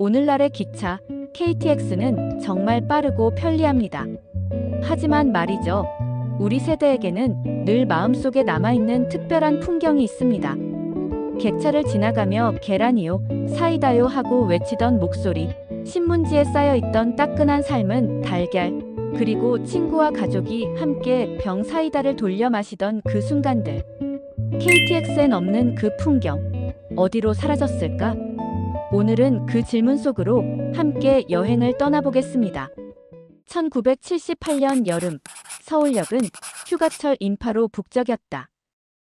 오늘날의 기차, KTX는 정말 빠르고 편리합니다. 하지만 말이죠. 우리 세대에게는 늘 마음속에 남아있는 특별한 풍경이 있습니다. 객차를 지나가며 계란이요, 사이다요 하고 외치던 목소리, 신문지에 쌓여있던 따끈한 삶은 달걀, 그리고 친구와 가족이 함께 병 사이다를 돌려 마시던 그 순간들. KTX엔 없는 그 풍경, 어디로 사라졌을까? 오늘은 그 질문 속으로 함께 여행을 떠나보겠습니다. 1978년 여름, 서울역은 휴가철 인파로 북적였다.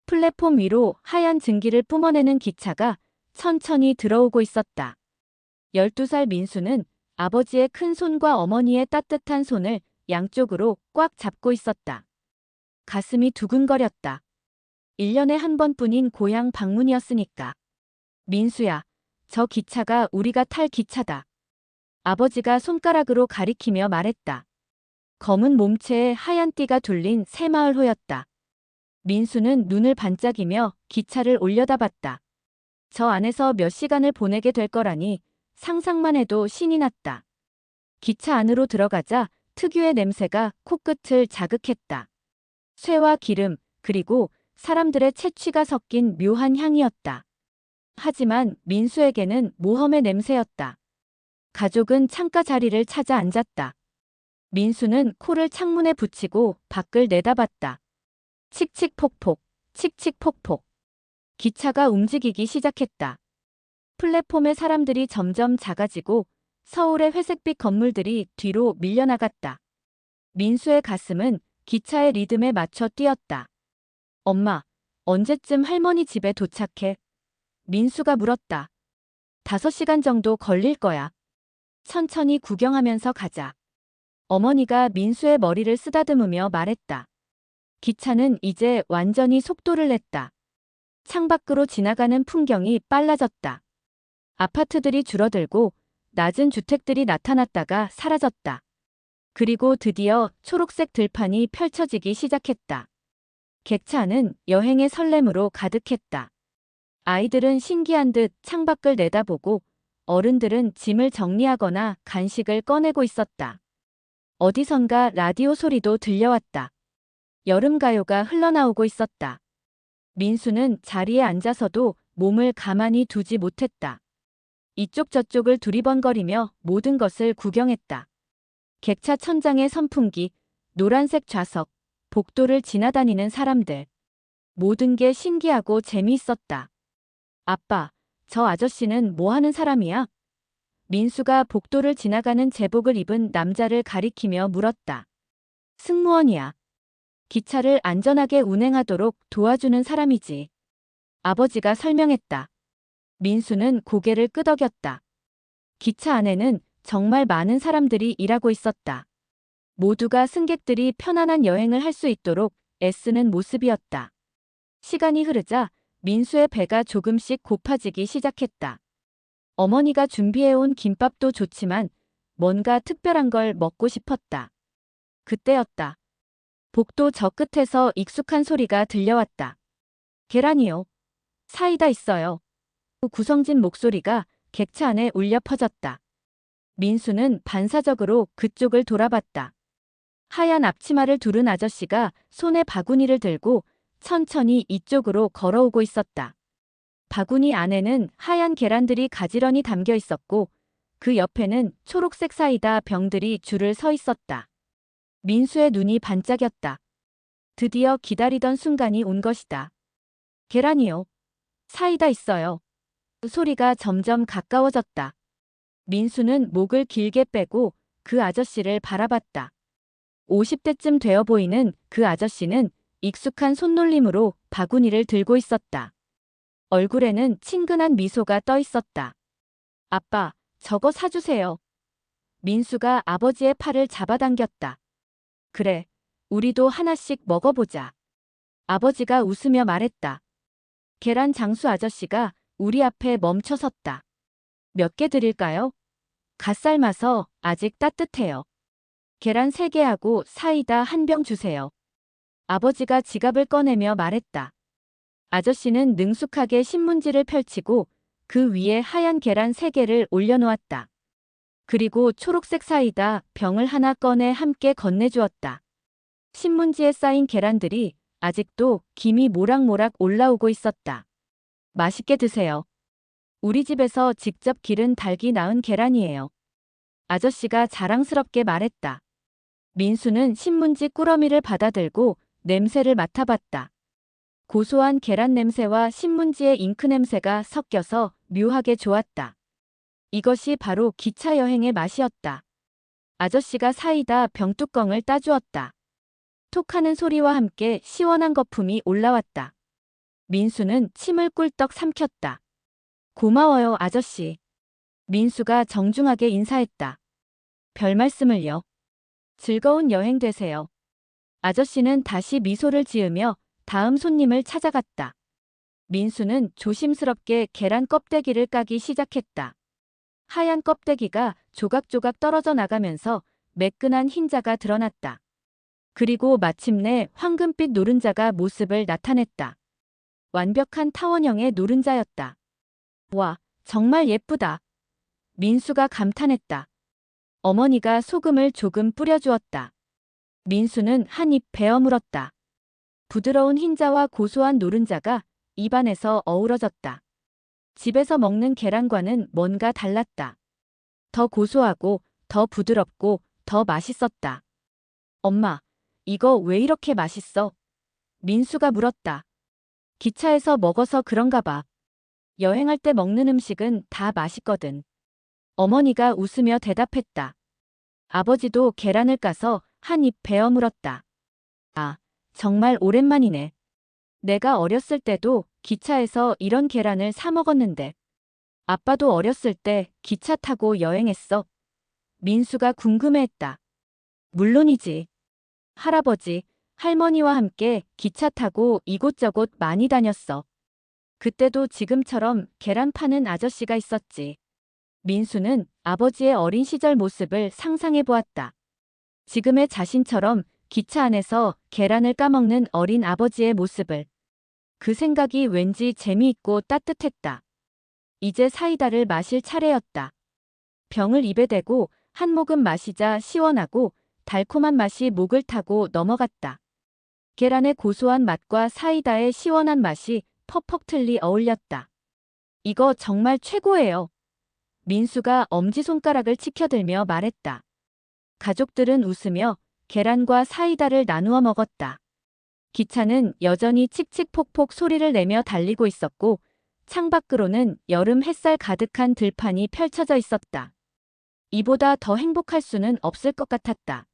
플랫폼 위로 하얀 증기를 뿜어내는 기차가 천천히 들어오고 있었다. 12살 민수는 아버지의 큰 손과 어머니의 따뜻한 손을 양쪽으로 꽉 잡고 있었다. 가슴이 두근거렸다. 1년에 한 번뿐인 고향 방문이었으니까. 민수야, 저 기차가 우리가 탈 기차다. 아버지가 손가락으로 가리키며 말했다. 검은 몸체에 하얀 띠가 둘린 새마을호였다. 민수는 눈을 반짝이며 기차를 올려다봤다. 저 안에서 몇 시간을 보내게 될 거라니 상상만 해도 신이 났다. 기차 안으로 들어가자 특유의 냄새가 코끝을 자극했다. 쇠와 기름, 그리고 사람들의 채취가 섞인 묘한 향이었다. 하지만 민수에게는 모험의 냄새였다. 가족은 창가 자리를 찾아 앉았다. 민수는 코를 창문에 붙이고 밖을 내다봤다. 칙칙폭폭, 칙칙폭폭. 기차가 움직이기 시작했다. 플랫폼의 사람들이 점점 작아지고 서울의 회색빛 건물들이 뒤로 밀려나갔다. 민수의 가슴은 기차의 리듬에 맞춰 뛰었다. 엄마, 언제쯤 할머니 집에 도착해? 민수가 물었다. 5시간 정도 걸릴 거야. 천천히 구경하면서 가자. 어머니가 민수의 머리를 쓰다듬으며 말했다. 기차는 이제 완전히 속도를 냈다. 창밖으로 지나가는 풍경이 빨라졌다. 아파트들이 줄어들고 낮은 주택들이 나타났다가 사라졌다. 그리고 드디어 초록색 들판이 펼쳐지기 시작했다. 객차 안은 여행의 설렘으로 가득했다. 아이들은 신기한 듯 창밖을 내다보고 어른들은 짐을 정리하거나 간식을 꺼내고 있었다. 어디선가 라디오 소리도 들려왔다. 여름 가요가 흘러나오고 있었다. 민수는 자리에 앉아서도 몸을 가만히 두지 못했다. 이쪽 저쪽을 두리번거리며 모든 것을 구경했다. 객차 천장의 선풍기, 노란색 좌석, 복도를 지나다니는 사람들. 모든 게 신기하고 재미있었다. 아빠, 저 아저씨는 뭐 하는 사람이야? 민수가 복도를 지나가는 제복을 입은 남자를 가리키며 물었다. 승무원이야. 기차를 안전하게 운행하도록 도와주는 사람이지. 아버지가 설명했다. 민수는 고개를 끄덕였다. 기차 안에는 정말 많은 사람들이 일하고 있었다. 모두가 승객들이 편안한 여행을 할 수 있도록 애쓰는 모습이었다. 시간이 흐르자 민수의 배가 조금씩 고파지기 시작했다. 어머니가 준비해온 김밥도 좋지만 뭔가 특별한 걸 먹고 싶었다. 그때였다. 복도 저 끝에서 익숙한 소리가 들려왔다. 계란이요. 사이다 있어요. 구성진 목소리가 객차 안에 울려 퍼졌다. 민수는 반사적으로 그쪽을 돌아봤다. 하얀 앞치마를 두른 아저씨가 손에 바구니를 들고 천천히 이쪽으로 걸어오고 있었다. 바구니 안에는 하얀 계란들이 가지런히 담겨 있었고 그 옆에는 초록색 사이다 병들이 줄을 서 있었다. 민수의 눈이 반짝였다. 드디어 기다리던 순간이 온 것이다. 계란이요. 사이다 있어요. 소리가 점점 가까워졌다. 민수는 목을 길게 빼고 그 아저씨를 바라봤다. 50대쯤 되어 보이는 그 아저씨는 익숙한 손놀림으로 바구니를 들고 있었다. 얼굴에는 친근한 미소가 떠 있었다. 아빠, 저거 사주세요. 민수가 아버지의 팔을 잡아당겼다. 그래, 우리도 하나씩 먹어보자. 아버지가 웃으며 말했다. 계란 장수 아저씨가 우리 앞에 멈춰 섰다. 몇 개 드릴까요? 갓 삶아서 아직 따뜻해요. 계란 3개하고 사이다 1병 주세요. 아버지가 지갑을 꺼내며 말했다. 아저씨는 능숙하게 신문지를 펼치고 그 위에 하얀 계란 3개를 올려놓았다. 그리고 초록색 사이다 병을 하나 꺼내 함께 건네주었다. 신문지에 쌓인 계란들이 아직도 김이 모락모락 올라오고 있었다. 맛있게 드세요. 우리 집에서 직접 기른 닭이 낳은 계란이에요. 아저씨가 자랑스럽게 말했다. 민수는 신문지 꾸러미를 받아들고 냄새를 맡아봤다. 고소한 계란 냄새와 신문지의 잉크 냄새가 섞여서 묘하게 좋았다. 이것이 바로 기차 여행의 맛이었다. 아저씨가 사이다 병뚜껑을 따주었다. 톡하는 소리와 함께 시원한 거품이 올라왔다. 민수는 침을 꿀떡 삼켰다. 고마워요, 아저씨. 민수가 정중하게 인사했다. 별 말씀을요. 즐거운 여행 되세요. 아저씨는 다시 미소를 지으며 다음 손님을 찾아갔다. 민수는 조심스럽게 계란 껍데기를 까기 시작했다. 하얀 껍데기가 조각조각 떨어져 나가면서 매끈한 흰자가 드러났다. 그리고 마침내 황금빛 노른자가 모습을 나타냈다. 완벽한 타원형의 노른자였다. 와, 정말 예쁘다. 민수가 감탄했다. 어머니가 소금을 조금 뿌려주었다. 민수는 한 입 베어 물었다. 부드러운 흰자와 고소한 노른자가 입안에서 어우러졌다. 집에서 먹는 계란과는 뭔가 달랐다. 더 고소하고 더 부드럽고 더 맛있었다. 엄마, 이거 왜 이렇게 맛있어? 민수가 물었다. 기차에서 먹어서 그런가 봐. 여행할 때 먹는 음식은 다 맛있거든. 어머니가 웃으며 대답했다. 아버지도 계란을 까서 한 입 베어 물었다. 아, 정말 오랜만이네. 내가 어렸을 때도 기차에서 이런 계란을 사 먹었는데. 아빠도 어렸을 때 기차 타고 여행했어. 민수가 궁금해했다. 물론이지. 할아버지, 할머니와 함께 기차 타고 이곳저곳 많이 다녔어. 그때도 지금처럼 계란 파는 아저씨가 있었지. 민수는 아버지의 어린 시절 모습을 상상해 보았다. 지금의 자신처럼 기차 안에서 계란을 까먹는 어린 아버지의 모습을. 그 생각이 왠지 재미있고 따뜻했다. 이제 사이다를 마실 차례였다. 병을 입에 대고 한 모금 마시자 시원하고 달콤한 맛이 목을 타고 넘어갔다. 계란의 고소한 맛과 사이다의 시원한 맛이 퍼펙트리 어울렸다. 이거 정말 최고예요. 민수가 엄지손가락을 치켜들며 말했다. 가족들은 웃으며 계란과 사이다를 나누어 먹었다. 기차는 여전히 칙칙폭폭 소리를 내며 달리고 있었고 창밖으로는 여름 햇살 가득한 들판이 펼쳐져 있었다. 이보다 더 행복할 수는 없을 것 같았다.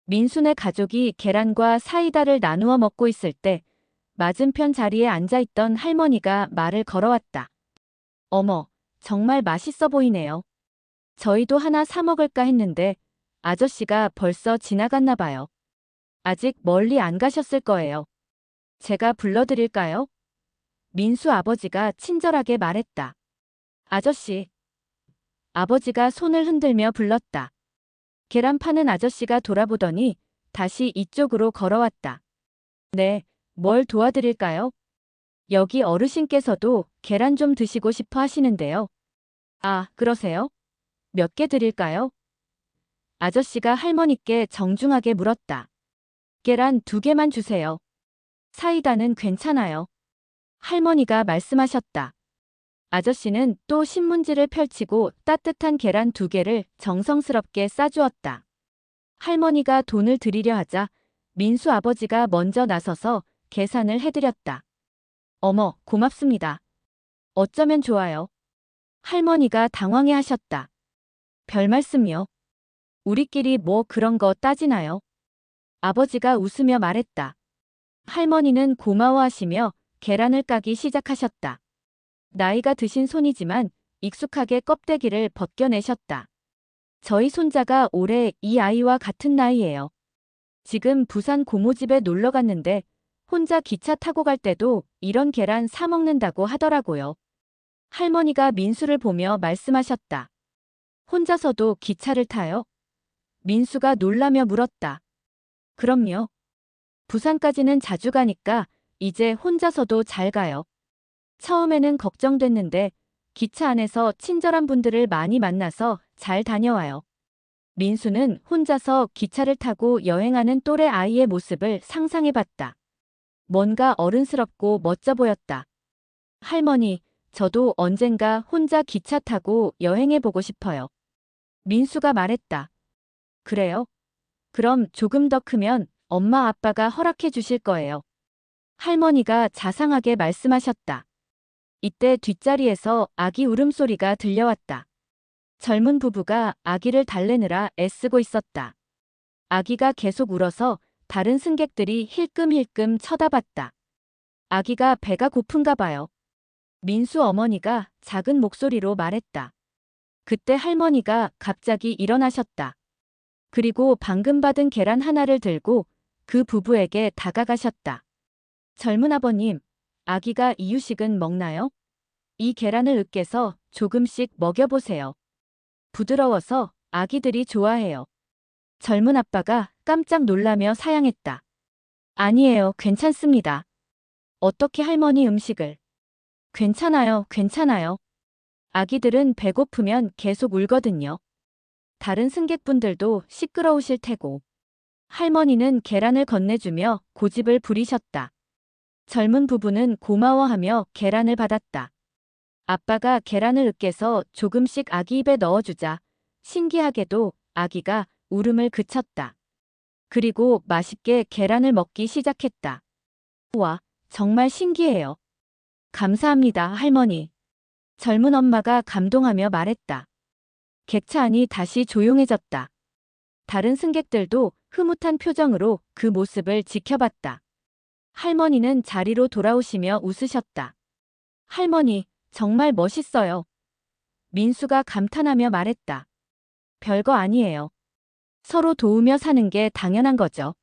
민수네 가족이 계란과 사이다를 나누어 먹고 있을 때 맞은편 자리에 앉아있던 할머니가 말을 걸어왔다. 어머, 정말 맛있어 보이네요. 저희도 하나 사 먹을까 했는데 아저씨가 벌써 지나갔나 봐요. 아직 멀리 안 가셨을 거예요. 제가 불러드릴까요? 민수 아버지가 친절하게 말했다. 아저씨. 아버지가 손을 흔들며 불렀다. 계란 파는 아저씨가 돌아보더니 다시 이쪽으로 걸어왔다. 네, 뭘 도와드릴까요? 여기 어르신께서도 계란 좀 드시고 싶어 하시는데요. 아, 그러세요? 몇 개 드릴까요? 아저씨가 할머니께 정중하게 물었다. 계란 2개만 주세요. 사이다는 괜찮아요. 할머니가 말씀하셨다. 아저씨는 또 신문지를 펼치고 따뜻한 계란 2개를 정성스럽게 싸주었다. 할머니가 돈을 드리려 하자 민수 아버지가 먼저 나서서 계산을 해드렸다. 어머, 고맙습니다. 어쩌면 좋아요. 할머니가 당황해 하셨다. 별 말씀이요. 우리끼리 뭐 그런 거 따지나요? 아버지가 웃으며 말했다. 할머니는 고마워하시며 계란을 까기 시작하셨다. 나이가 드신 손이지만 익숙하게 껍데기를 벗겨내셨다. 저희 손자가 올해 이 아이와 같은 나이예요. 지금 부산 고모집에 놀러 갔는데 혼자 기차 타고 갈 때도 이런 계란 사 먹는다고 하더라고요. 할머니가 민수를 보며 말씀하셨다. 혼자서도 기차를 타요? 민수가 놀라며 물었다. 그럼요. 부산까지는 자주 가니까 이제 혼자서도 잘 가요. 처음에는 걱정됐는데 기차 안에서 친절한 분들을 많이 만나서 잘 다녀와요. 민수는 혼자서 기차를 타고 여행하는 또래 아이의 모습을 상상해봤다. 뭔가 어른스럽고 멋져 보였다. 할머니, 저도 언젠가 혼자 기차 타고 여행해보고 싶어요. 민수가 말했다. 그래요? 그럼 조금 더 크면 엄마 아빠가 허락해 주실 거예요. 할머니가 자상하게 말씀하셨다. 이때 뒷자리에서 아기 울음소리가 들려왔다. 젊은 부부가 아기를 달래느라 애쓰고 있었다. 아기가 계속 울어서 다른 승객들이 힐끔힐끔 쳐다봤다. 아기가 배가 고픈가 봐요. 민수 어머니가 작은 목소리로 말했다. 그때 할머니가 갑자기 일어나셨다. 그리고 방금 받은 계란 하나를 들고 그 부부에게 다가가셨다. 젊은 아버님, 아기가 이유식은 먹나요? 이 계란을 으깨서 조금씩 먹여보세요. 부드러워서 아기들이 좋아해요. 젊은 아빠가 깜짝 놀라며 사양했다. 아니에요, 괜찮습니다. 어떻게 할머니 음식을? 괜찮아요, 괜찮아요. 아기들은 배고프면 계속 울거든요. 다른 승객분들도 시끄러우실 테고. 할머니는 계란을 건네주며 고집을 부리셨다. 젊은 부부는 고마워하며 계란을 받았다. 아빠가 계란을 으깨서 조금씩 아기 입에 넣어주자 신기하게도 아기가 울음을 그쳤다. 그리고 맛있게 계란을 먹기 시작했다. 와, 정말 신기해요. 감사합니다, 할머니. 젊은 엄마가 감동하며 말했다. 객차 안이 다시 조용해졌다. 다른 승객들도 흐뭇한 표정으로 그 모습을 지켜봤다. 할머니는 자리로 돌아오시며 웃으셨다. 할머니, 정말 멋있어요. 민수가 감탄하며 말했다. 별거 아니에요. 서로 도우며 사는 게 당연한 거죠.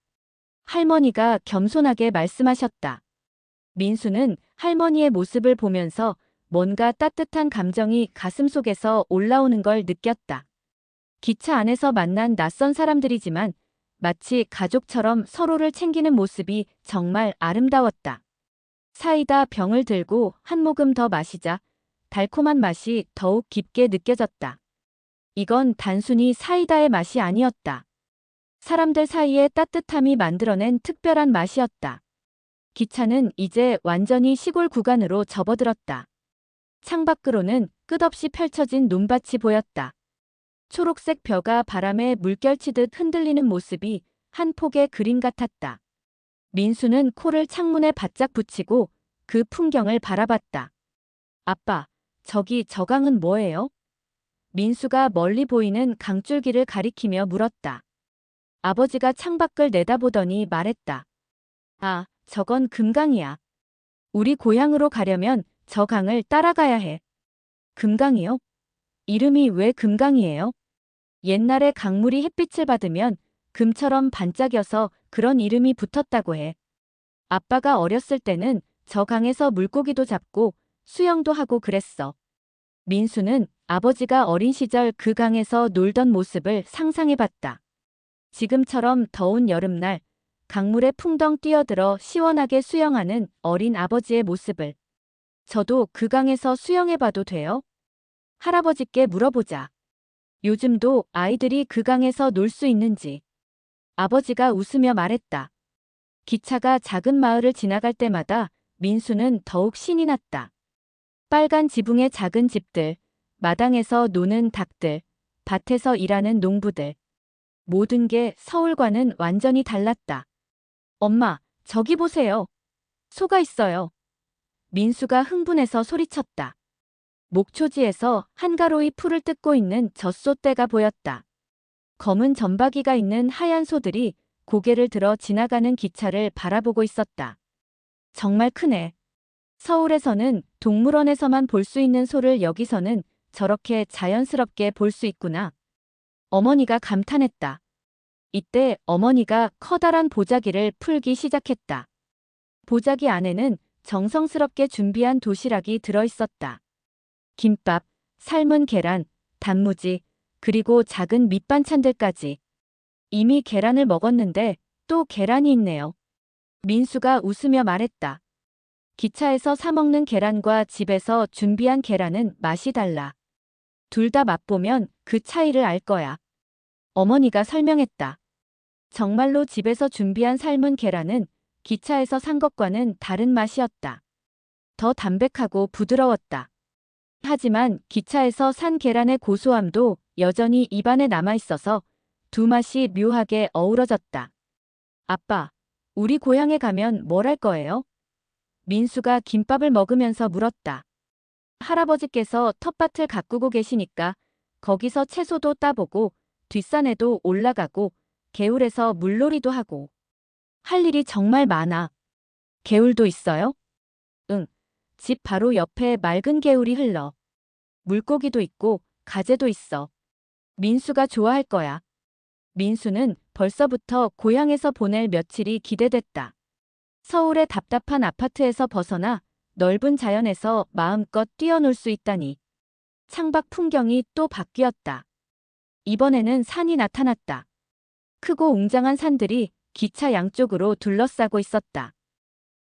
할머니가 겸손하게 말씀하셨다. 민수는 할머니의 모습을 보면서 뭔가 따뜻한 감정이 가슴속에서 올라오는 걸 느꼈다. 기차 안에서 만난 낯선 사람들이지만 마치 가족처럼 서로를 챙기는 모습이 정말 아름다웠다. 사이다 병을 들고 한 모금 더 마시자 달콤한 맛이 더욱 깊게 느껴졌다. 이건 단순히 사이다의 맛이 아니었다. 사람들 사이의 따뜻함이 만들어낸 특별한 맛이었다. 기차는 이제 완전히 시골 구간으로 접어들었다. 창밖으로는 끝없이 펼쳐진 논밭이 보였다. 초록색 벼가 바람에 물결치듯 흔들리는 모습이 한 폭의 그림 같았다. 민수는 코를 창문에 바짝 붙이고 그 풍경을 바라봤다. 아빠, 저기 저 강은 뭐예요? 민수가 멀리 보이는 강줄기를 가리키며 물었다. 아버지가 창밖을 내다보더니 말했다. 아, 저건 금강이야. 우리 고향으로 가려면 저 강을 따라가야 해. 금강이요? 이름이 왜 금강이에요? 옛날에 강물이 햇빛을 받으면 금처럼 반짝여서 그런 이름이 붙었다고 해. 아빠가 어렸을 때는 저 강에서 물고기도 잡고 수영도 하고 그랬어. 민수는 아버지가 어린 시절 그 강에서 놀던 모습을 상상해봤다. 지금처럼 더운 여름날 강물에 풍덩 뛰어들어 시원하게 수영하는 어린 아버지의 모습을. 저도 그 강에서 수영해봐도 돼요? 할아버지께 물어보자. 요즘도 아이들이 그 강에서 놀 수 있는지. 아버지가 웃으며 말했다. 기차가 작은 마을을 지나갈 때마다 민수는 더욱 신이 났다. 빨간 지붕의 작은 집들, 마당에서 노는 닭들, 밭에서 일하는 농부들. 모든 게 서울과는 완전히 달랐다. 엄마, 저기 보세요. 소가 있어요. 민수가 흥분해서 소리쳤다. 목초지에서 한가로이 풀을 뜯고 있는 젖소떼가 보였다. 검은 점박이가 있는 하얀 소들이 고개를 들어 지나가는 기차를 바라보고 있었다. 정말 크네. 서울에서는 동물원에서만 볼 수 있는 소를 여기서는 저렇게 자연스럽게 볼 수 있구나. 어머니가 감탄했다. 이때 어머니가 커다란 보자기를 풀기 시작했다. 보자기 안에는 정성스럽게 준비한 도시락이 들어있었다. 김밥, 삶은 계란, 단무지, 그리고 작은 밑반찬들까지. 이미 계란을 먹었는데 또 계란이 있네요. 민수가 웃으며 말했다. 기차에서 사 먹는 계란과 집에서 준비한 계란은 맛이 달라. 둘 다 맛보면 그 차이를 알 거야. 어머니가 설명했다. 정말로 집에서 준비한 삶은 계란은 기차에서 산 것과는 다른 맛이었다. 더 담백하고 부드러웠다. 하지만 기차에서 산 계란의 고소함도 여전히 입안에 남아있어서 두 맛이 묘하게 어우러졌다. 아빠, 우리 고향에 가면 뭘 할 거예요? 민수가 김밥을 먹으면서 물었다. 할아버지께서 텃밭을 가꾸고 계시니까 거기서 채소도 따보고 뒷산에도 올라가고 개울에서 물놀이도 하고 할 일이 정말 많아. 개울도 있어요? 응. 집 바로 옆에 맑은 개울이 흘러. 물고기도 있고 가재도 있어. 민수가 좋아할 거야. 민수는 벌써부터 고향에서 보낼 며칠이 기대됐다. 서울의 답답한 아파트에서 벗어나 넓은 자연에서 마음껏 뛰어놀 수 있다니. 창밖 풍경이 또 바뀌었다. 이번에는 산이 나타났다. 크고 웅장한 산들이 기차 양쪽으로 둘러싸고 있었다.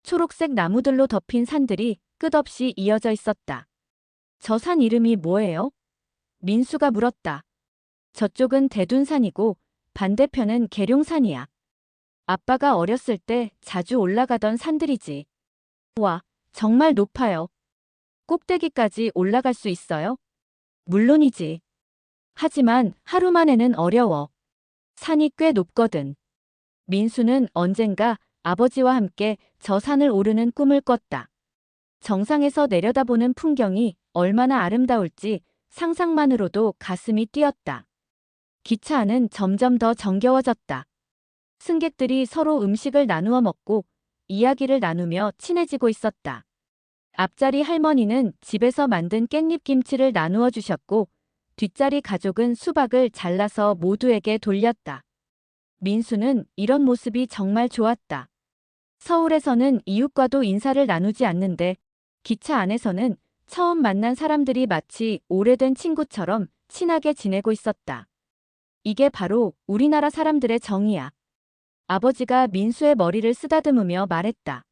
초록색 나무들로 덮인 산들이 끝없이 이어져 있었다. 저 산 이름이 뭐예요? 민수가 물었다. 저쪽은 대둔산이고 반대편은 계룡산이야. 아빠가 어렸을 때 자주 올라가던 산들이지. 와, 정말 높아요. 꼭대기까지 올라갈 수 있어요? 물론이지. 하지만 하루 만에는 어려워. 산이 꽤 높거든. 민수는 언젠가 아버지와 함께 저 산을 오르는 꿈을 꿨다. 정상에서 내려다보는 풍경이 얼마나 아름다울지 상상만으로도 가슴이 뛰었다. 기차 안은 점점 더 정겨워졌다. 승객들이 서로 음식을 나누어 먹고 이야기를 나누며 친해지고 있었다. 앞자리 할머니는 집에서 만든 깻잎김치를 나누어 주셨고 뒷자리 가족은 수박을 잘라서 모두에게 돌렸다. 민수는 이런 모습이 정말 좋았다. 서울에서는 이웃과도 인사를 나누지 않는데 기차 안에서는 처음 만난 사람들이 마치 오래된 친구처럼 친하게 지내고 있었다. 이게 바로 우리나라 사람들의 정이야. 아버지가 민수의 머리를 쓰다듬으며 말했다.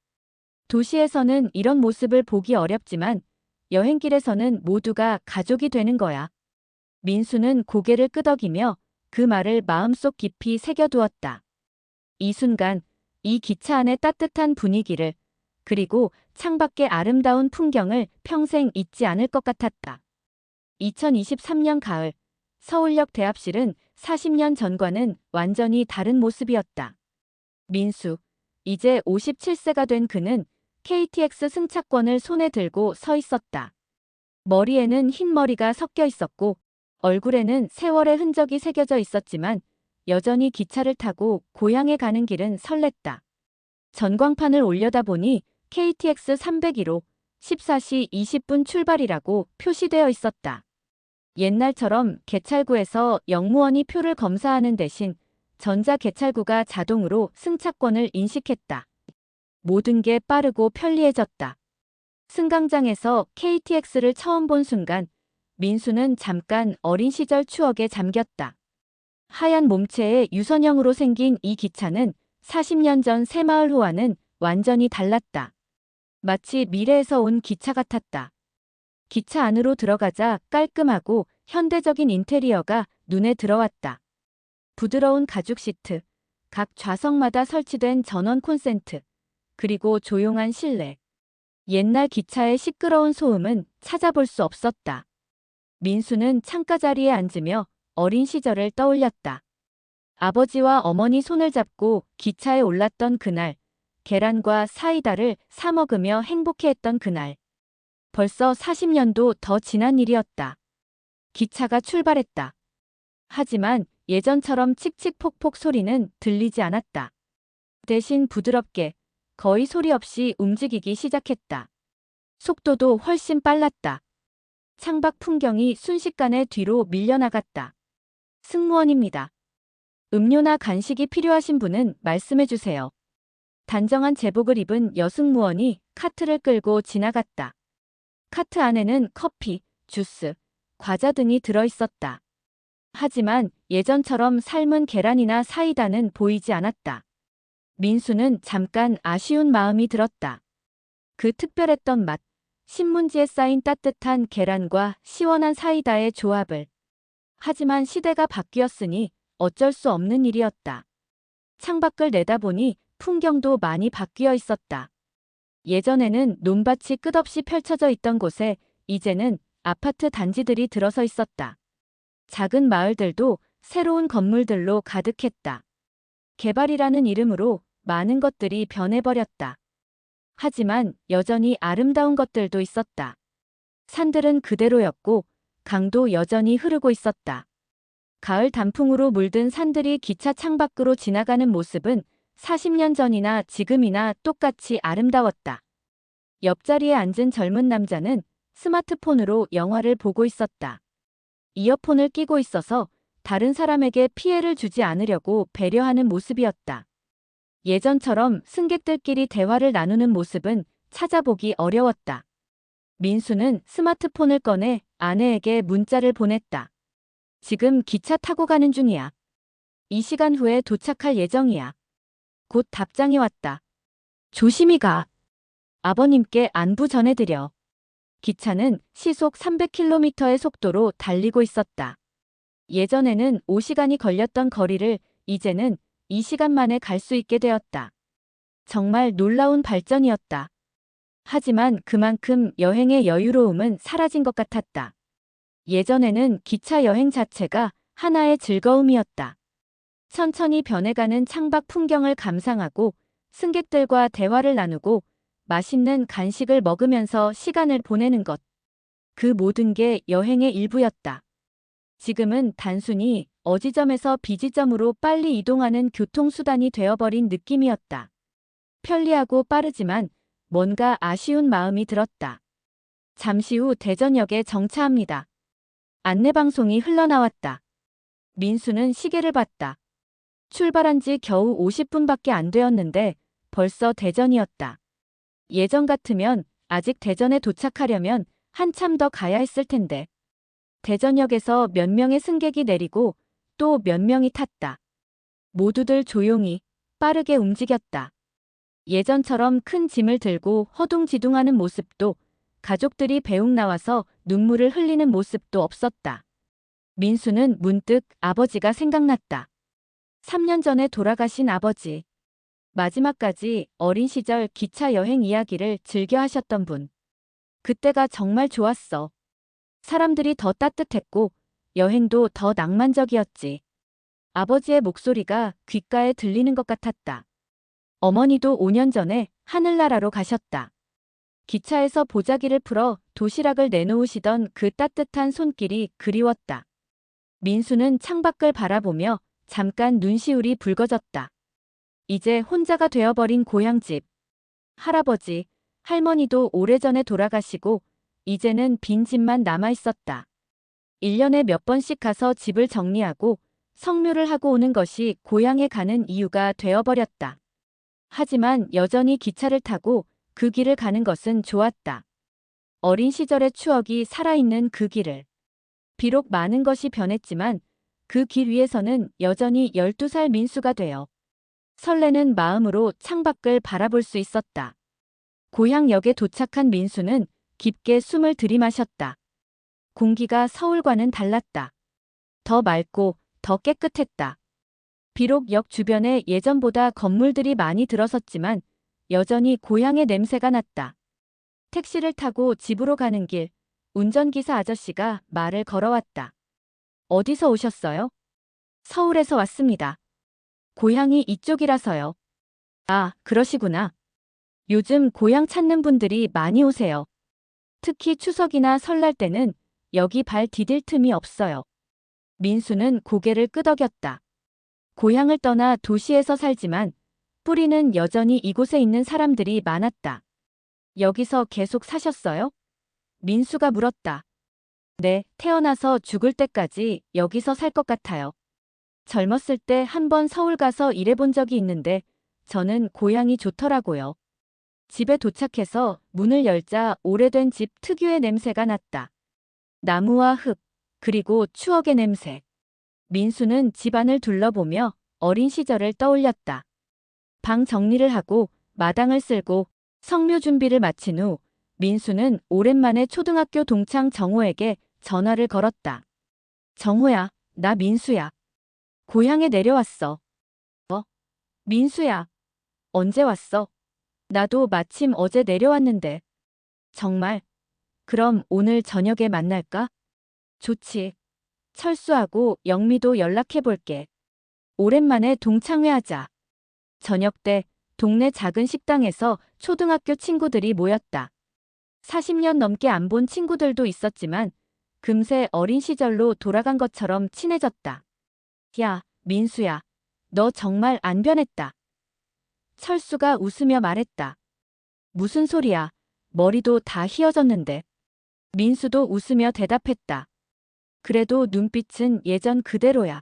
도시에서는 이런 모습을 보기 어렵지만 여행길에서는 모두가 가족이 되는 거야. 민수는 고개를 끄덕이며 그 말을 마음속 깊이 새겨두었다. 이 순간 이 기차 안의 따뜻한 분위기를 그리고 창밖의 아름다운 풍경을 평생 잊지 않을 것 같았다. 2023년 가을 서울역 대합실은 40년 전과는 완전히 다른 모습이었다. 민수, 이제 57세가 된 그는 KTX 승차권을 손에 들고 서 있었다. 머리에는 흰머리가 섞여 있었고 얼굴에는 세월의 흔적이 새겨져 있었지만 여전히 기차를 타고 고향에 가는 길은 설렜다. 전광판을 올려다보니 KTX 301호 14시 20분 출발이라고 표시되어 있었다. 옛날처럼 개찰구에서 영무원이 표를 검사하는 대신 전자개찰구가 자동으로 승차권을 인식했다. 모든 게 빠르고 편리해졌다. 승강장에서 KTX를 처음 본 순간 민수는 잠깐 어린 시절 추억에 잠겼다. 하얀 몸체의 유선형으로 생긴 이 기차는 40년 전 새마을호와는 완전히 달랐다. 마치 미래에서 온 기차 같았다. 기차 안으로 들어가자 깔끔하고 현대적인 인테리어가 눈에 들어왔다. 부드러운 가죽 시트, 각 좌석마다 설치된 전원 콘센트, 그리고 조용한 실내. 옛날 기차의 시끄러운 소음은 찾아볼 수 없었다. 민수는 창가 자리에 앉으며 어린 시절을 떠올렸다. 아버지와 어머니 손을 잡고 기차에 올랐던 그날, 계란과 사이다를 사 먹으며 행복해했던 그날. 벌써 40년도 더 지난 일이었다. 기차가 출발했다. 하지만 예전처럼 칙칙폭폭 소리는 들리지 않았다. 대신 부드럽게, 거의 소리 없이 움직이기 시작했다. 속도도 훨씬 빨랐다. 창밖 풍경이 순식간에 뒤로 밀려나갔다. 승무원입니다. 음료나 간식이 필요하신 분은 말씀해 주세요. 단정한 제복을 입은 여승무원이 카트를 끌고 지나갔다. 카트 안에는 커피, 주스, 과자 등이 들어있었다. 하지만 예전처럼 삶은 계란이나 사이다는 보이지 않았다. 민수는 잠깐 아쉬운 마음이 들었다. 그 특별했던 맛, 신문지에 쌓인 따뜻한 계란과 시원한 사이다의 조합을. 하지만 시대가 바뀌었으니 어쩔 수 없는 일이었다. 창밖을 내다보니 풍경도 많이 바뀌어 있었다. 예전에는 논밭이 끝없이 펼쳐져 있던 곳에 이제는 아파트 단지들이 들어서 있었다. 작은 마을들도 새로운 건물들로 가득했다. 개발이라는 이름으로 많은 것들이 변해버렸다. 하지만 여전히 아름다운 것들도 있었다. 산들은 그대로였고 강도 여전히 흐르고 있었다. 가을 단풍으로 물든 산들이 기차 창밖으로 지나가는 모습은 40년 전이나 지금이나 똑같이 아름다웠다. 옆자리에 앉은 젊은 남자는 스마트폰으로 영화를 보고 있었다. 이어폰을 끼고 있어서 다른 사람에게 피해를 주지 않으려고 배려하는 모습이었다. 예전처럼 승객들끼리 대화를 나누는 모습은 찾아보기 어려웠다. 민수는 스마트폰을 꺼내 아내에게 문자를 보냈다. 지금 기차 타고 가는 중이야. 이 시간 후에 도착할 예정이야. 곧 답장이 왔다. 조심히 가. 아버님께 안부 전해드려. 기차는 시속 300km의 속도로 달리고 있었다. 예전에는 5시간이 걸렸던 거리를 이제는 2시간 만에 갈 수 있게 되었다. 정말 놀라운 발전이었다. 하지만 그만큼 여행의 여유로움은 사라진 것 같았다. 예전에는 기차 여행 자체가 하나의 즐거움이었다. 천천히 변해가는 창밖 풍경을 감상하고 승객들과 대화를 나누고 맛있는 간식을 먹으면서 시간을 보내는 것. 그 모든 게 여행의 일부였다. 지금은 단순히 어지점에서 비지점으로 빨리 이동하는 교통수단이 되어버린 느낌이었다. 편리하고 빠르지만 뭔가 아쉬운 마음이 들었다. 잠시 후 대전역에 정차합니다. 안내방송이 흘러나왔다. 민수는 시계를 봤다. 출발한 지 겨우 50분밖에 안 되었는데 벌써 대전이었다. 예전 같으면 아직 대전에 도착하려면 한참 더 가야 했을 텐데. 대전역에서 몇 명의 승객이 내리고 또 몇 명이 탔다. 모두들 조용히 빠르게 움직였다. 예전처럼 큰 짐을 들고 허둥지둥하는 모습도 가족들이 배웅 나와서 눈물을 흘리는 모습도 없었다. 민수는 문득 아버지가 생각났다. 3년 전에 돌아가신 아버지. 마지막까지 어린 시절 기차 여행 이야기를 즐겨 하셨던 분. 그때가 정말 좋았어. 사람들이 더 따뜻했고 여행도 더 낭만적이었지. 아버지의 목소리가 귓가에 들리는 것 같았다. 어머니도 5년 전에 하늘나라로 가셨다. 기차에서 보자기를 풀어 도시락을 내놓으시던 그 따뜻한 손길이 그리웠다. 민수는 창밖을 바라보며 잠깐 눈시울이 붉어졌다. 이제 혼자가 되어버린 고향집. 할아버지, 할머니도 오래전에 돌아가시고 이제는 빈 집만 남아있었다. 1년에 몇 번씩 가서 집을 정리하고 성묘를 하고 오는 것이 고향에 가는 이유가 되어버렸다. 하지만 여전히 기차를 타고 그 길을 가는 것은 좋았다. 어린 시절의 추억이 살아있는 그 길을. 비록 많은 것이 변했지만 그 길 위에서는 여전히 12살 민수가 되어 설레는 마음으로 창밖을 바라볼 수 있었다. 고향역에 도착한 민수는 깊게 숨을 들이마셨다. 공기가 서울과는 달랐다. 더 맑고 더 깨끗했다. 비록 역 주변에 예전보다 건물들이 많이 들어섰지만 여전히 고향의 냄새가 났다. 택시를 타고 집으로 가는 길, 운전기사 아저씨가 말을 걸어왔다. 어디서 오셨어요? 서울에서 왔습니다. 고향이 이쪽이라서요. 아, 그러시구나. 요즘 고향 찾는 분들이 많이 오세요. 특히 추석이나 설날 때는 여기 발 디딜 틈이 없어요. 민수는 고개를 끄덕였다. 고향을 떠나 도시에서 살지만 뿌리는 여전히 이곳에 있는 사람들이 많았다. 여기서 계속 사셨어요? 민수가 물었다. 네, 태어나서 죽을 때까지 여기서 살 것 같아요. 젊었을 때 한 번 서울 가서 일해본 적이 있는데 저는 고향이 좋더라고요. 집에 도착해서 문을 열자 오래된 집 특유의 냄새가 났다. 나무와 흙, 그리고 추억의 냄새. 민수는 집안을 둘러보며 어린 시절을 떠올렸다. 방 정리를 하고 마당을 쓸고 성묘 준비를 마친 후 민수는 오랜만에 초등학교 동창 정호에게 전화를 걸었다. 정호야, 나 민수야. 고향에 내려왔어. 민수야, 언제 왔어? 나도 마침 어제 내려왔는데. 정말? 그럼 오늘 저녁에 만날까? 좋지. 철수하고 영미도 연락해볼게. 오랜만에 동창회하자. 저녁 때 동네 작은 식당에서 초등학교 친구들이 모였다. 40년 넘게 안 본 친구들도 있었지만 금세 어린 시절로 돌아간 것처럼 친해졌다. 야, 민수야, 너 정말 안 변했다. 철수가 웃으며 말했다. 무슨 소리야? 머리도 다 휘어졌는데. 민수도 웃으며 대답했다. 그래도 눈빛은 예전 그대로야.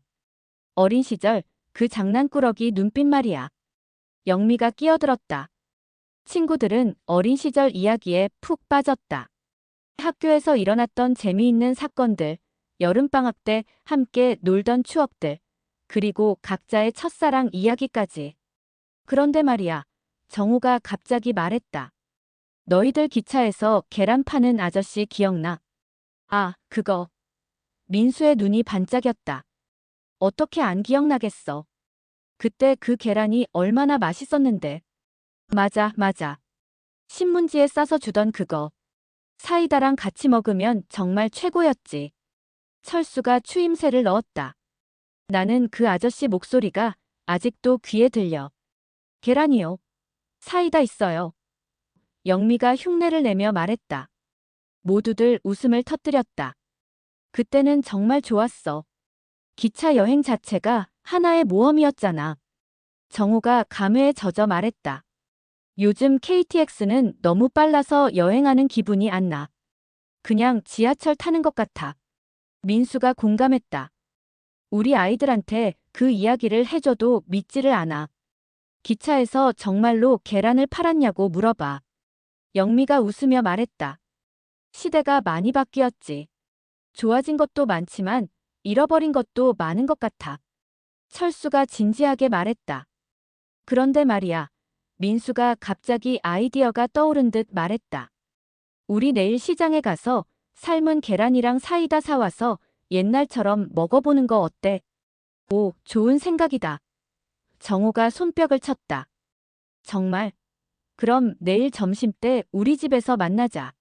어린 시절 그 장난꾸러기 눈빛 말이야. 영미가 끼어들었다. 친구들은 어린 시절 이야기에 푹 빠졌다. 학교에서 일어났던 재미있는 사건들, 여름방학 때 함께 놀던 추억들, 그리고 각자의 첫사랑 이야기까지. 그런데 말이야, 정우가 갑자기 말했다. 너희들 기차에서 계란 파는 아저씨 기억나? 아, 그거. 민수의 눈이 반짝였다. 어떻게 안 기억나겠어. 그때 그 계란이 얼마나 맛있었는데. 맞아, 맞아. 신문지에 싸서 주던 그거. 사이다랑 같이 먹으면 정말 최고였지. 철수가 추임새를 넣었다. 나는 그 아저씨 목소리가 아직도 귀에 들려. 계란이요. 사이다 있어요. 영미가 흉내를 내며 말했다. 모두들 웃음을 터뜨렸다. 그때는 정말 좋았어. 기차 여행 자체가 하나의 모험이었잖아. 정우가 감회에 젖어 말했다. 요즘 KTX는 너무 빨라서 여행하는 기분이 안 나. 그냥 지하철 타는 것 같아. 민수가 공감했다. 우리 아이들한테 그 이야기를 해줘도 믿지를 않아. 기차에서 정말로 계란을 팔았냐고 물어봐. 영미가 웃으며 말했다. 시대가 많이 바뀌었지. 좋아진 것도 많지만 잃어버린 것도 많은 것 같아. 철수가 진지하게 말했다. 그런데 말이야. 민수가 갑자기 아이디어가 떠오른 듯 말했다. 우리 내일 시장에 가서 삶은 계란이랑 사이다 사와서 옛날처럼 먹어보는 거 어때? 오, 좋은 생각이다. 정우가 손뼉을 쳤다. 정말? 그럼 내일 점심때 우리 집에서 만나자.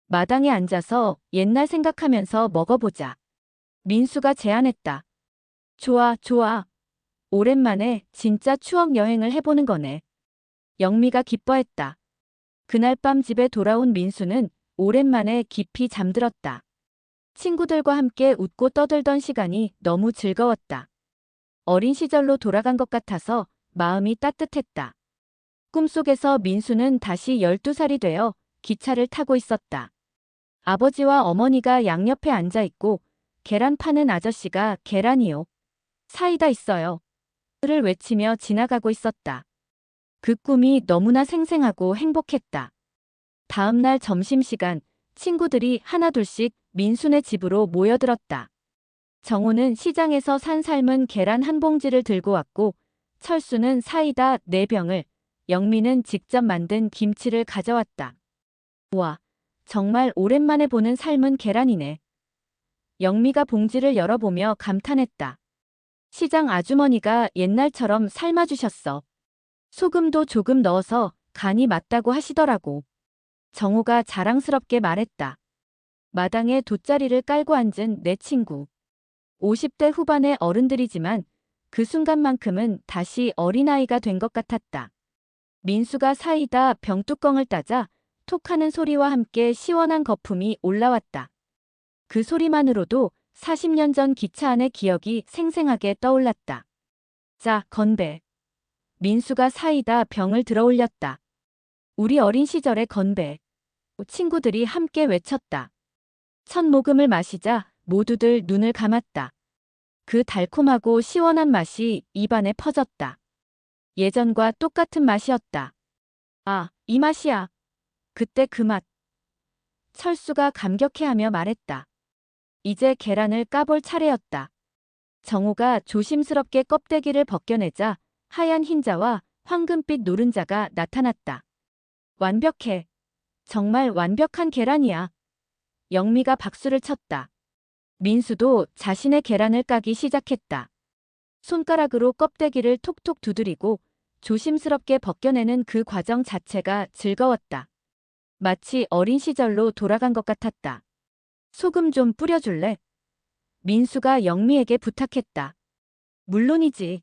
마당에 앉아서 옛날 생각하면서 먹어보자. 민수가 제안했다. 좋아, 좋아. 오랜만에 진짜 추억 여행을 해보는 거네. 영미가 기뻐했다. 그날 밤 집에 돌아온 민수는 오랜만에 깊이 잠들었다. 친구들과 함께 웃고 떠들던 시간이 너무 즐거웠다. 어린 시절로 돌아간 것 같아서 마음이 따뜻했다. 꿈속에서 민수는 다시 12살이 되어 기차를 타고 있었다. 아버지와 어머니가 양옆에 앉아 있고 계란 파는 아저씨가 계란이요. 사이다 있어요. 를 외치며 지나가고 있었다. 그 꿈이 너무나 생생하고 행복했다. 다음 날 점심시간 친구들이 하나둘씩 민수네 집으로 모여들었다. 정호는 시장에서 산 삶은 계란 한 봉지를 들고 왔고 철수는 사이다 4병을, 영미는 직접 만든 김치를 가져왔다. 우와, 정말 오랜만에 보는 삶은 계란이네. 영미가 봉지를 열어보며 감탄했다. 시장 아주머니가 옛날처럼 삶아주셨어. 소금도 조금 넣어서 간이 맞다고 하시더라고. 정우가 자랑스럽게 말했다. 마당에 돗자리를 깔고 앉은 내 친구. 50대 후반의 어른들이지만 그 순간만큼은 다시 어린아이가 된 것 같았다. 민수가 사이다 병뚜껑을 따자 톡하는 소리와 함께 시원한 거품이 올라왔다. 그 소리만으로도 40년 전 기차 안의 기억이 생생하게 떠올랐다. 자, 건배. 민수가 사이다 병을 들어 올렸다. 우리 어린 시절의 건배. 친구들이 함께 외쳤다. 첫 모금을 마시자 모두들 눈을 감았다. 그 달콤하고 시원한 맛이 입안에 퍼졌다. 예전과 똑같은 맛이었다. 아, 이 맛이야. 그때 그 맛. 철수가 감격해하며 말했다. 이제 계란을 까볼 차례였다. 정우가 조심스럽게 껍데기를 벗겨내자 하얀 흰자와 황금빛 노른자가 나타났다. 완벽해. 정말 완벽한 계란이야. 영미가 박수를 쳤다. 민수도 자신의 계란을 까기 시작했다. 손가락으로 껍데기를 톡톡 두드리고 조심스럽게 벗겨내는 그 과정 자체가 즐거웠다. 마치 어린 시절로 돌아간 것 같았다. 소금 좀 뿌려줄래? 민수가 영미에게 부탁했다. 물론이지.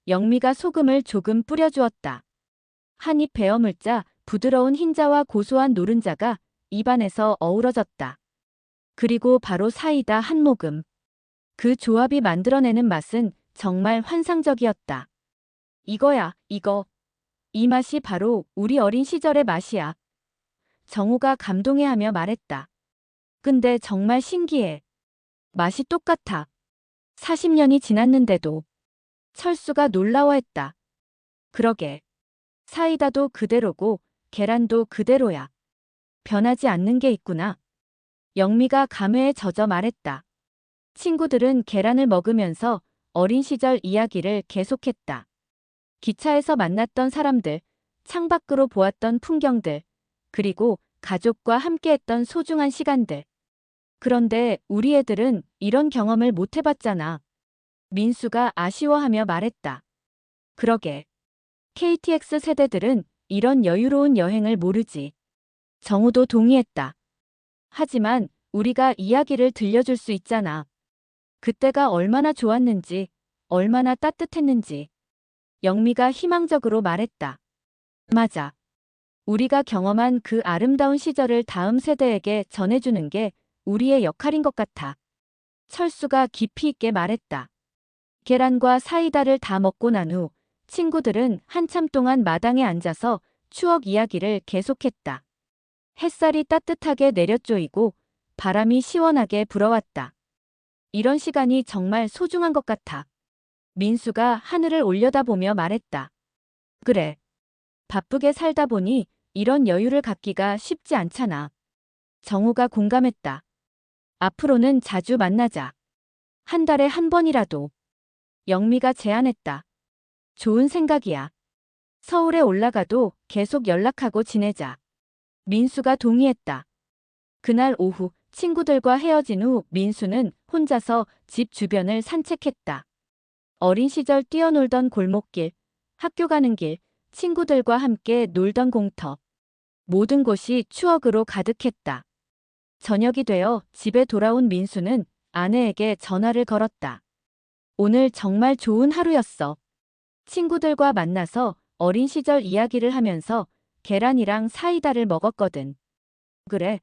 영미가 소금을 조금 뿌려주었다. 한 입 베어 물자 부드러운 흰자와 고소한 노른자가 입안에서 어우러졌다. 그리고 바로 사이다 한 모금. 그 조합이 만들어내는 맛은 정말 환상적이었다. 이거야, 이거. 이 맛이 바로 우리 어린 시절의 맛이야. 정우가 감동해하며 말했다. 근데 정말 신기해. 맛이 똑같아. 40년이 지났는데도. 철수가 놀라워했다. 그러게. 사이다도 그대로고 계란도 그대로야. 변하지 않는 게 있구나. 영미가 감회에 젖어 말했다. 친구들은 계란을 먹으면서 어린 시절 이야기를 계속했다. 기차에서 만났던 사람들, 창밖으로 보았던 풍경들, 그리고 가족과 함께했던 소중한 시간들. 그런데 우리 애들은 이런 경험을 못 해봤잖아. 민수가 아쉬워하며 말했다. 그러게. KTX 세대들은 이런 여유로운 여행을 모르지. 정우도 동의했다. 하지만 우리가 이야기를 들려줄 수 있잖아. 그때가 얼마나 좋았는지, 얼마나 따뜻했는지. 영미가 희망적으로 말했다. 맞아. 우리가 경험한 그 아름다운 시절을 다음 세대에게 전해주는 게 우리의 역할인 것 같아. 철수가 깊이 있게 말했다. 계란과 사이다를 다 먹고 난 후 친구들은 한참 동안 마당에 앉아서 추억 이야기를 계속했다. 햇살이 따뜻하게 내려쪼이고 바람이 시원하게 불어왔다. 이런 시간이 정말 소중한 것 같아. 민수가 하늘을 올려다보며 말했다. 그래. 바쁘게 살다 보니 이런 여유를 갖기가 쉽지 않잖아. 정우가 공감했다. 앞으로는 자주 만나자. 한 달에 한 번이라도. 영미가 제안했다. 좋은 생각이야. 서울에 올라가도 계속 연락하고 지내자. 민수가 동의했다. 그날 오후 친구들과 헤어진 후 민수는 혼자서 집 주변을 산책했다. 어린 시절 뛰어놀던 골목길, 학교 가는 길, 친구들과 함께 놀던 공터. 모든 곳이 추억으로 가득했다. 저녁이 되어 집에 돌아온 민수는 아내에게 전화를 걸었다. 오늘 정말 좋은 하루였어. 친구들과 만나서 어린 시절 이야기를 하면서 계란이랑 사이다를 먹었거든. 그래.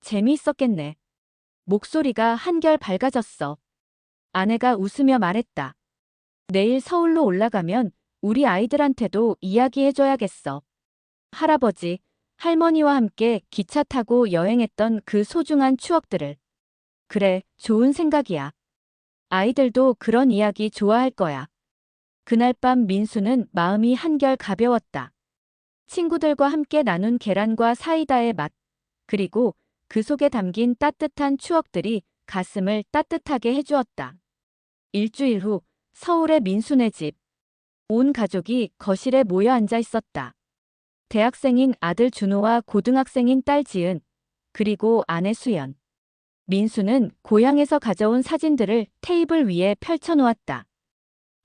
재미있었겠네. 목소리가 한결 밝아졌어. 아내가 웃으며 말했다. 내일 서울로 올라가면 우리 아이들한테도 이야기해줘야겠어. 할아버지, 할머니와 함께 기차 타고 여행했던 그 소중한 추억들을. 그래, 좋은 생각이야. 아이들도 그런 이야기 좋아할 거야. 그날 밤 민수는 마음이 한결 가벼웠다. 친구들과 함께 나눈 계란과 사이다의 맛, 그리고 그 속에 담긴 따뜻한 추억들이 가슴을 따뜻하게 해주었다. 일주일 후 서울의 민수네 집. 온 가족이 거실에 모여 앉아 있었다. 대학생인 아들 준호와 고등학생인 딸 지은, 그리고 아내 수연. 민수는 고향에서 가져온 사진들을 테이블 위에 펼쳐놓았다.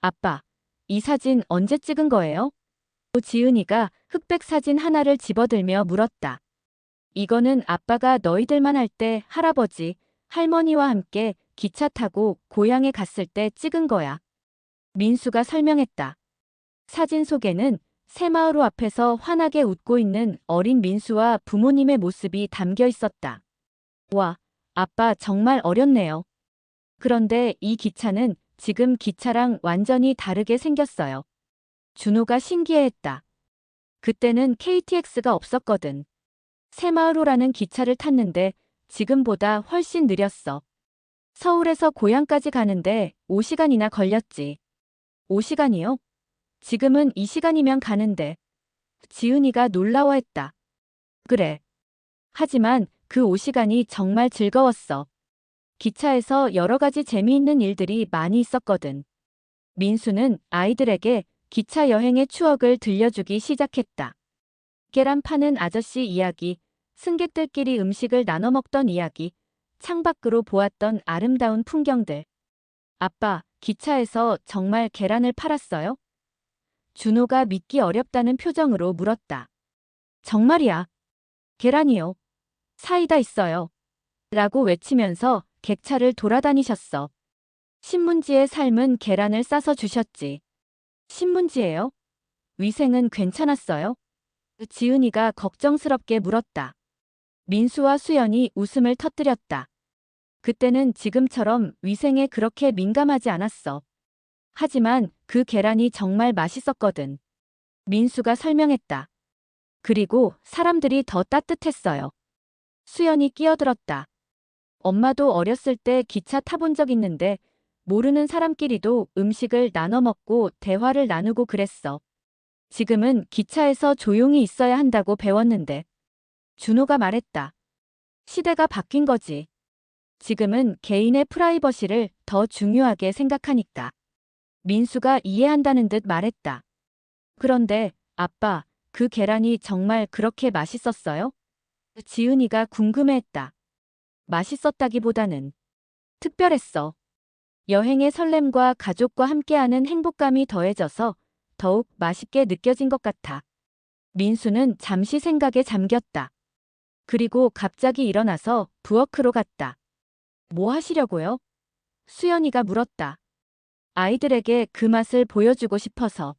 아빠, 이 사진 언제 찍은 거예요? 지은이가 흑백 사진 하나를 집어들며 물었다. 이거는 아빠가 너희들만 할 때 할아버지, 할머니와 함께 기차 타고 고향에 갔을 때 찍은 거야. 민수가 설명했다. 사진 속에는 새마을호 앞에서 환하게 웃고 있는 어린 민수와 부모님의 모습이 담겨 있었다. 와, 아빠 정말 어렸네요. 그런데 이 기차는 지금 기차랑 완전히 다르게 생겼어요. 준호가 신기해했다. 그때는 KTX가 없었거든. 새마을호라는 기차를 탔는데 지금보다 훨씬 느렸어. 서울에서 고향까지 가는데 5시간이나 걸렸지. 5시간이요? 지금은 2시간이면 가는데. 지은이가 놀라워했다. 그래. 하지만 그 5시간이 정말 즐거웠어. 기차에서 여러 가지 재미있는 일들이 많이 있었거든. 민수는 아이들에게 기차 여행의 추억을 들려주기 시작했다. 집게란 파는 아저씨 이야기, 승객들끼리 음식을 나눠 먹던 이야기, 창밖으로 보았던 아름다운 풍경들. 아빠, 기차에서 정말 계란을 팔았어요? 준호가 믿기 어렵다는 표정으로 물었다. 정말이야. 계란이요. 사이다 있어요. 라고 외치면서 객차를 돌아다니셨어. 신문지에 삶은 계란을 싸서 주셨지. 신문지예요? 위생은 괜찮았어요? 지은이가 걱정스럽게 물었다. 민수와 수연이 웃음을 터뜨렸다. 그때는 지금처럼 위생에 그렇게 민감하지 않았어. 하지만 그 계란이 정말 맛있었거든. 민수가 설명했다. 그리고 사람들이 더 따뜻했어요. 수연이 끼어들었다. 엄마도 어렸을 때 기차 타본 적 있는데 모르는 사람끼리도 음식을 나눠 먹고 대화를 나누고 그랬어. 지금은 기차에서 조용히 있어야 한다고 배웠는데. 준호가 말했다. 시대가 바뀐 거지. 지금은 개인의 프라이버시를 더 중요하게 생각하니까. 민수가 이해한다는 듯 말했다. 그런데 아빠, 그 계란이 정말 그렇게 맛있었어요? 지은이가 궁금해했다. 맛있었다기보다는 특별했어. 여행의 설렘과 가족과 함께하는 행복감이 더해져서 더욱 맛있게 느껴진 것 같아. 민수는 잠시 생각에 잠겼다. 그리고 갑자기 일어나서 부엌으로 갔다. 뭐 하시려고요? 수연이가 물었다. 아이들에게 그 맛을 보여주고 싶어서.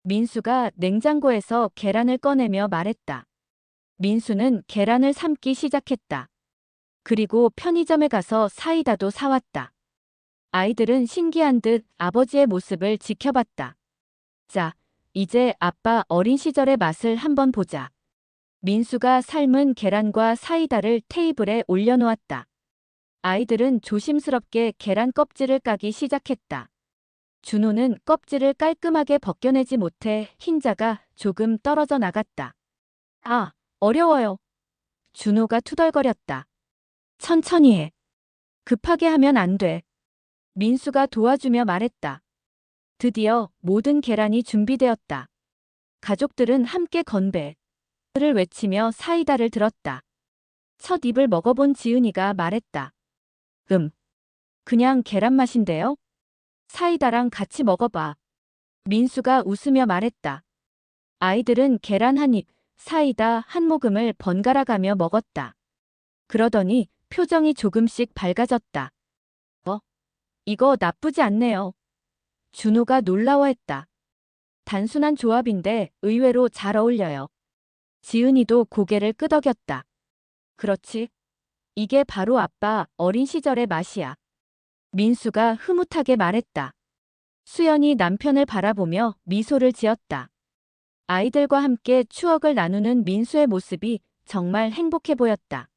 민수가 냉장고에서 계란을 꺼내며 말했다. 민수는 계란을 삶기 시작했다. 그리고 편의점에 가서 사이다도 사왔다. 아이들은 신기한 듯 아버지의 모습을 지켜봤다. 자, 이제 아빠 어린 시절의 맛을 한번 보자. 민수가 삶은 계란과 사이다를 테이블에 올려놓았다. 아이들은 조심스럽게 계란 껍질을 까기 시작했다. 준호는 껍질을 깔끔하게 벗겨내지 못해 흰자가 조금 떨어져 나갔다. 아, 어려워요. 준호가 투덜거렸다. 천천히 해. 급하게 하면 안 돼. 민수가 도와주며 말했다. 드디어 모든 계란이 준비되었다. 가족들은 함께 건배를 외치며 사이다를 들었다. 첫 입을 먹어본 지은이가 말했다. 그냥 계란 맛인데요? 사이다랑 같이 먹어봐. 민수가 웃으며 말했다. 아이들은 계란 한 입, 사이다 한 모금을 번갈아가며 먹었다. 그러더니 표정이 조금씩 밝아졌다. 이거 나쁘지 않네요. 준호가 놀라워했다. 단순한 조합인데 의외로 잘 어울려요. 지은이도 고개를 끄덕였다. 그렇지. 이게 바로 아빠 어린 시절의 맛이야. 민수가 흐뭇하게 말했다. 수연이 남편을 바라보며 미소를 지었다. 아이들과 함께 추억을 나누는 민수의 모습이 정말 행복해 보였다.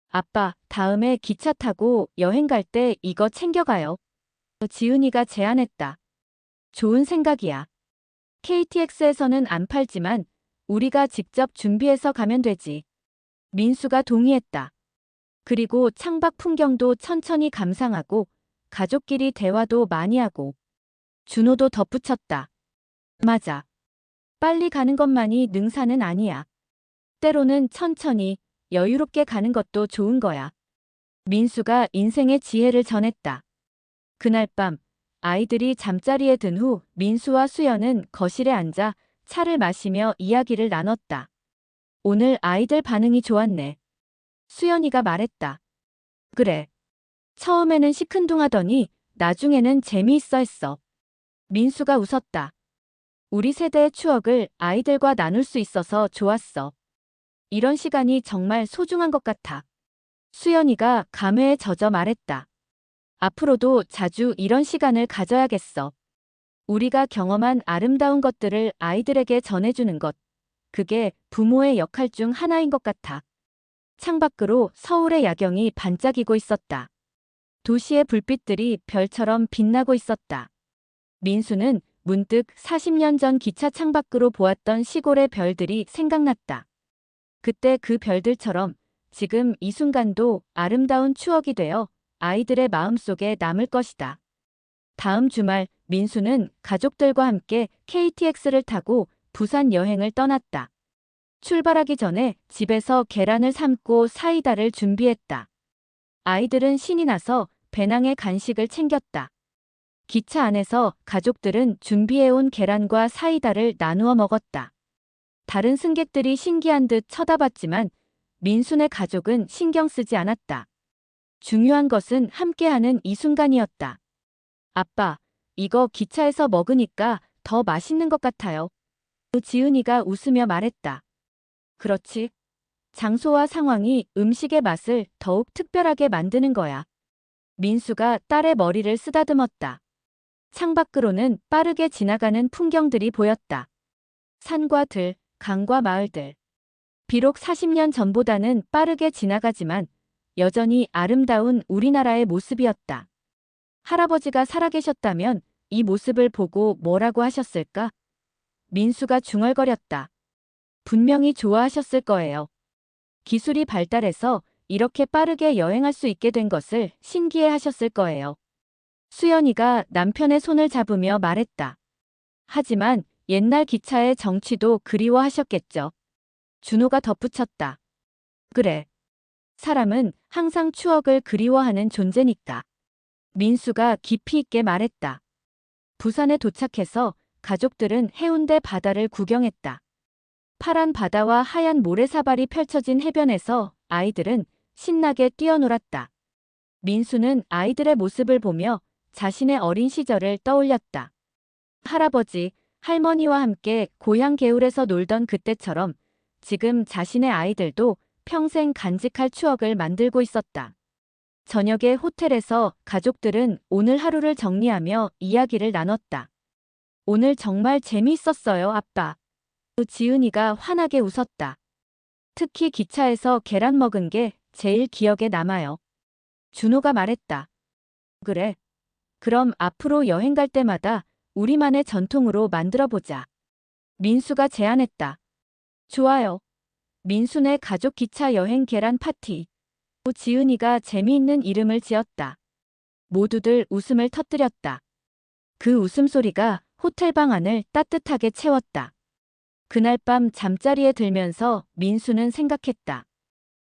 아빠, 다음에 기차 타고 여행 갈 때 이거 챙겨가요. 지은이가 제안했다. 좋은 생각이야. KTX에서는 안 팔지만 우리가 직접 준비해서 가면 되지. 민수가 동의했다. 그리고 창밖 풍경도 천천히 감상하고 가족끼리 대화도 많이 하고. 준호도 덧붙였다. 맞아. 빨리 가는 것만이 능사는 아니야. 때로는 천천히 여유롭게 가는 것도 좋은 거야. 민수가 인생의 지혜를 전했다. 그날 밤 아이들이 잠자리에 든 후 민수와 수연은 거실에 앉아 차를 마시며 이야기를 나눴다. 오늘 아이들 반응이 좋았네. 수연이가 말했다. 그래. 처음에는 시큰둥하더니 나중에는 재미있어 했어. 민수가 웃었다. 우리 세대의 추억을 아이들과 나눌 수 있어서 좋았어. 이런 시간이 정말 소중한 것 같아. 수연이가 감회에 젖어 말했다. 앞으로도 자주 이런 시간을 가져야겠어. 우리가 경험한 아름다운 것들을 아이들에게 전해주는 것. 그게 부모의 역할 중 하나인 것 같아. 창밖으로 서울의 야경이 반짝이고 있었다. 도시의 불빛들이 별처럼 빛나고 있었다. 민수는 문득 40년 전 기차 창밖으로 보았던 시골의 별들이 생각났다. 그때 그 별들처럼 지금 이 순간도 아름다운 추억이 되어 아이들의 마음속에 남을 것이다. 다음 주말 민수는 가족들과 함께 KTX를 타고 부산 여행을 떠났다. 출발하기 전에 집에서 계란을 삶고 사이다를 준비했다. 아이들은 신이 나서 배낭에 간식을 챙겼다. 기차 안에서 가족들은 준비해온 계란과 사이다를 나누어 먹었다. 다른 승객들이 신기한 듯 쳐다봤지만 민수네 가족은 신경 쓰지 않았다. 중요한 것은 함께하는 이 순간이었다. 아빠, 이거 기차에서 먹으니까 더 맛있는 것 같아요. 지은이가 웃으며 말했다. 그렇지. 장소와 상황이 음식의 맛을 더욱 특별하게 만드는 거야. 민수가 딸의 머리를 쓰다듬었다. 창밖으로는 빠르게 지나가는 풍경들이 보였다. 산과 들, 강과 마을들. 비록 40년 전보다는 빠르게 지나가지만 여전히 아름다운 우리나라의 모습이었다. 할아버지가 살아계셨다면 이 모습을 보고 뭐라고 하셨을까? 민수가 중얼거렸다. 분명히 좋아하셨을 거예요. 기술이 발달해서 이렇게 빠르게 여행할 수 있게 된 것을 신기해 하셨을 거예요. 수연이가 남편의 손을 잡으며 말했다. 하지만 옛날 기차의 정취도 그리워하셨겠죠. 준호가 덧붙였다. 그래. 사람은 항상 추억을 그리워하는 존재니까. 민수가 깊이 있게 말했다. 부산에 도착해서 가족들은 해운대 바다를 구경했다. 파란 바다와 하얀 모래사발이 펼쳐진 해변에서 아이들은 신나게 뛰어놀았다. 민수는 아이들의 모습을 보며 자신의 어린 시절을 떠올렸다. 할아버지, 할머니와 함께 고향 개울에서 놀던 그때처럼 지금 자신의 아이들도 평생 간직할 추억을 만들고 있었다. 저녁에 호텔에서 가족들은 오늘 하루를 정리하며 이야기를 나눴다. 오늘 정말 재미있었어요, 아빠. 지은이가 환하게 웃었다. 특히 기차에서 계란 먹은 게 제일 기억에 남아요. 준호가 말했다. 그래. 그럼 앞으로 여행 갈 때마다 우리만의 전통으로 만들어보자. 민수가 제안했다. 좋아요. 민수네 가족 기차 여행 계란 파티. 지은이가 재미있는 이름을 지었다. 모두들 웃음을 터뜨렸다. 그 웃음소리가 호텔 방 안을 따뜻하게 채웠다. 그날 밤 잠자리에 들면서 민수는 생각했다.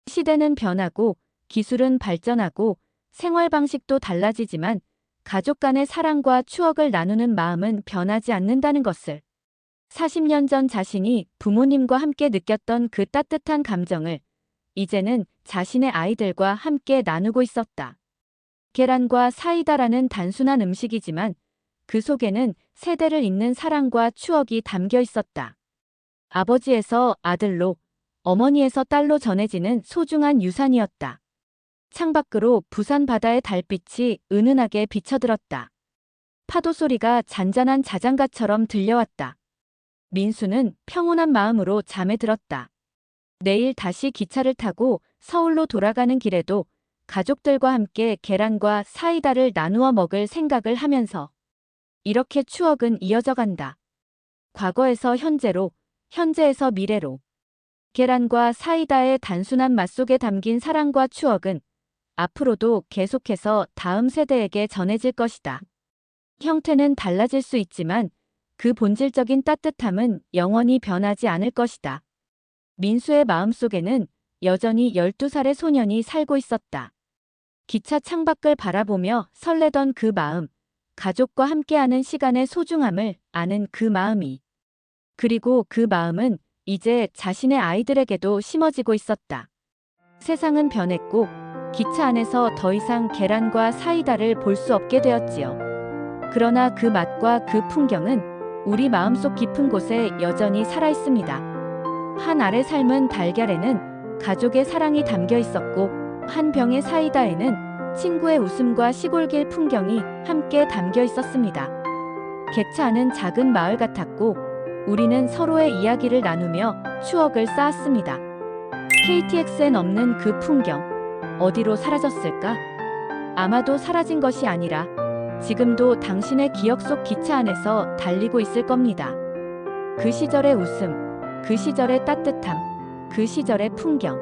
시대는 변하고 기술은 발전하고 생활 방식도 달라지지만 가족 간의 사랑과 추억을 나누는 마음은 변하지 않는다는 것을. 40년 전 자신이 부모님과 함께 느꼈던 그 따뜻한 감정을 이제는 자신의 아이들과 함께 나누고 있었다. 계란과 사이다라는 단순한 음식이지만 그 속에는 세대를 잇는 사랑과 추억이 담겨 있었다. 아버지에서 아들로, 어머니에서 딸로 전해지는 소중한 유산이었다. 창밖으로 부산 바다의 달빛이 은은하게 비쳐들었다. 파도 소리가 잔잔한 자장가처럼 들려왔다. 민수는 평온한 마음으로 잠에 들었다. 내일 다시 기차를 타고 서울로 돌아가는 길에도 가족들과 함께 계란과 사이다를 나누어 먹을 생각을 하면서 이렇게 추억은 이어져 간다. 과거에서 현재로, 현재에서 미래로. 계란과 사이다의 단순한 맛 속에 담긴 사랑과 추억은 앞으로도 계속해서 다음 세대에게 전해질 것이다. 형태는 달라질 수 있지만 그 본질적인 따뜻함은 영원히 변하지 않을 것이다. 민수의 마음속에는 여전히 12살의 소년이 살고 있었다. 기차 창밖을 바라보며 설레던 그 마음, 가족과 함께하는 시간의 소중함을 아는 그 마음이. 그리고 그 마음은 이제 자신의 아이들에게도 심어지고 있었다. 세상은 변했고 기차 안에서 더 이상 계란과 사이다를 볼 수 없게 되었지요. 그러나 그 맛과 그 풍경은 우리 마음속 깊은 곳에 여전히 살아있습니다. 한 알에 삶은 달걀에는 가족의 사랑이 담겨 있었고 한 병의 사이다에는 친구의 웃음과 시골길 풍경이 함께 담겨 있었습니다. 객차 안은 작은 마을 같았고 우리는 서로의 이야기를 나누며 추억을 쌓았습니다. KTX엔 없는 그 풍경, 어디로 사라졌을까? 아마도 사라진 것이 아니라 지금도 당신의 기억 속 기차 안에서 달리고 있을 겁니다. 그 시절의 웃음, 그 시절의 따뜻함, 그 시절의 풍경.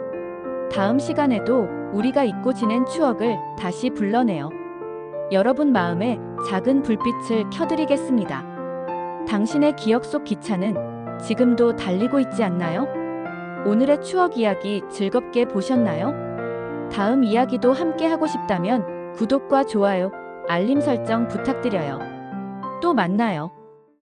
다음 시간에도 우리가 잊고 지낸 추억을 다시 불러내어 여러분 마음에 작은 불빛을 켜드리겠습니다. 당신의 기억 속 기차는 지금도 달리고 있지 않나요? 오늘의 추억 이야기 즐겁게 보셨나요? 다음 이야기도 함께 하고 싶다면 구독과 좋아요, 알림 설정 부탁드려요. 또 만나요.